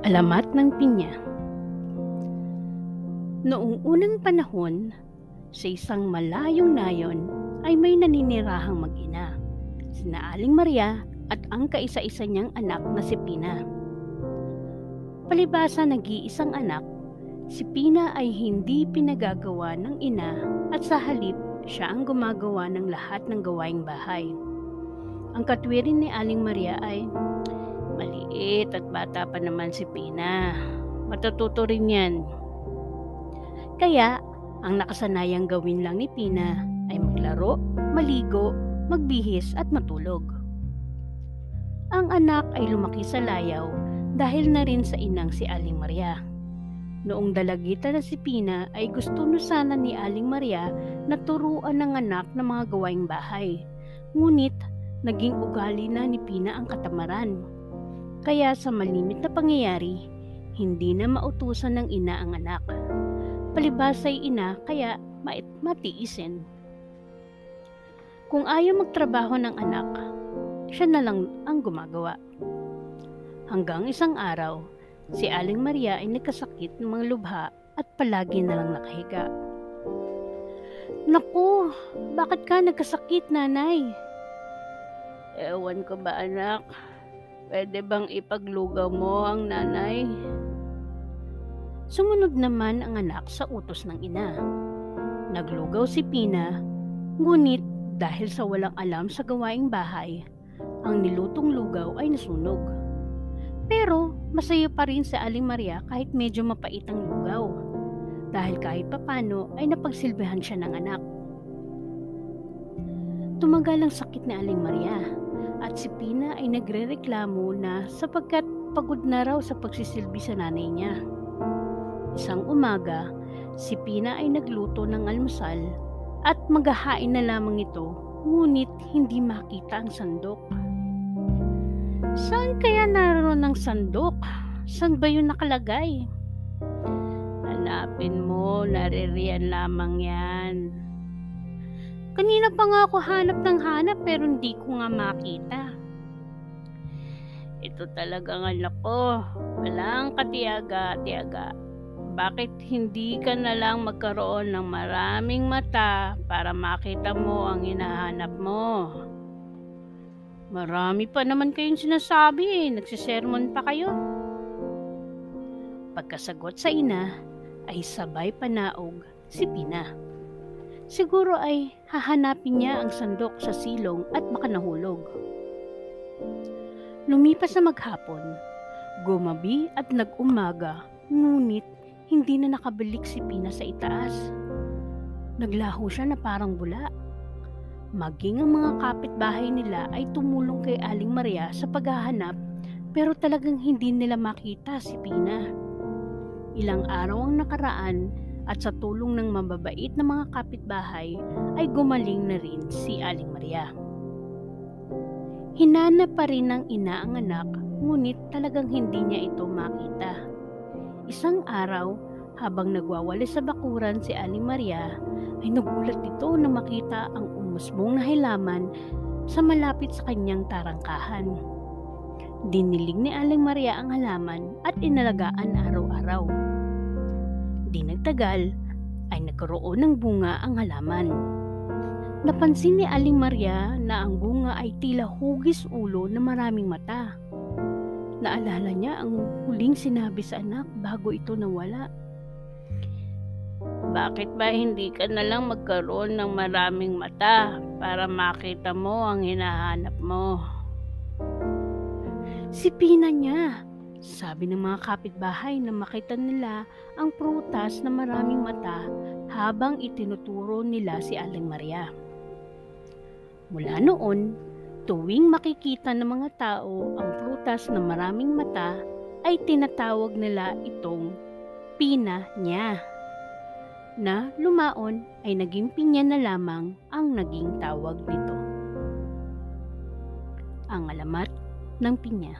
Alamat ng pinya. Noong unang panahon, sa isang malayong nayon ay may naninirahang mag-ina, sina Aling Maria at ang kaisa-isa niyang anak na si Pina. Palibhasa nag-iisang anak, si Pina ay hindi pinagagawa ng ina at sa halip siya ang gumagawa ng lahat ng gawaing bahay. Ang katwiran ni Aling Maria ay, "Maliit at bata pa naman si Pina. Matututo rin yan." Kaya, ang nakasanayang gawin lang ni Pina ay maglaro, maligo, magbihis at matulog. Ang anak ay lumaki sa layaw dahil na rin sa inang si Aling Maria. Noong dalagitan na si Pina ay gusto na sana ni Aling Maria na turuan ng anak ng mga gawaing bahay. Ngunit, naging ugali na ni Pina ang katamaran. Kaya sa malimit na pangyayari, hindi na mautusan ng ina ang anak. Palibhasa'y ina kaya matiisin. Kung ayaw magtrabaho ng anak, siya na lang ang gumagawa. Hanggang isang araw, si Aling Maria ay nagkasakit ng mga lubha at palagi na lang nakahiga. "Naku, bakit ka nagkasakit, nanay?" "Ewan ko ba, anak. Pwede bang ipaglugaw mo ang nanay?" Sumunod naman ang anak sa utos ng ina. Naglugaw si Pina, ngunit dahil sa walang alam sa gawaing bahay, ang nilutong lugaw ay nasunog. Pero masaya pa rin si Aling Maria kahit medyo mapait ang lugaw, dahil kahit papano ay napagsilbihan siya ng anak. Tumagal ang sakit ni Aling Maria at si Pina ay nagrereklamo na sapagkat pagod na raw sa pagsisilbi sa nanay niya. Isang umaga, si Pina ay nagluto ng almusal at maghahain na lamang ito, ngunit hindi makita ang sandok. "Saan kaya naroon ang sandok? Saan ba yun nakalagay?" "Hanapin mo, naririyan lamang yan." "Kanina pa nga ako hanap ng hanap pero hindi ko nga makita." "Ito talagang anak ko, walang katiyaga-tiyaga. Bakit hindi ka na lang magkaroon ng maraming mata para makita mo ang hinahanap mo?" "Marami pa naman kayong sinasabi, nagsisermon pa kayo." Pagkasagot sa ina ay sabay panaog si Pina. Siguro ay hahanapin niya ang sandok sa silong at baka nahulog. Lumipas na maghapon, gumabi at nag-umaga, ngunit hindi na nakabalik si Pina sa itaas. Naglaho siya na parang bula. Maging ang mga kapitbahay nila ay tumulong kay Aling Maria sa paghahanap pero talagang hindi nila makita si Pina. Ilang araw ang nakaraan at sa tulong ng mababait na mga kapitbahay ay gumaling na rin si Aling Maria. Hinanap pa rin ng ina ang anak, ngunit talagang hindi niya ito makita. Isang araw, habang nagwawalis sa bakuran si Aling Maria, ay nagulat ito na makita ang umusbong na halaman sa malapit sa kanyang tarangkahan. Dinilig ni Aling Maria ang halaman at inalagaan araw-araw. Di nagtagal ay nagkaroon ng bunga ang halaman. Napansin ni Aling Maria na ang bunga ay tila hugis ulo na maraming mata. Naalala niya ang huling sinabi sa anak bago ito nawala. "Bakit ba hindi ka na lang magkaroon ng maraming mata para makita mo ang hinahanap mo?" "Si Pina niya," sabi ng mga kapitbahay na makita nila ang prutas na maraming mata habang itinuturo nila si Aling Maria. Mula noon, tuwing makikita ng mga tao ang prutas na maraming mata, ay tinatawag nila itong Pina niya. Na lumaon ay naging pinya na lamang ang naging tawag nito. Ang alamat ng pinya.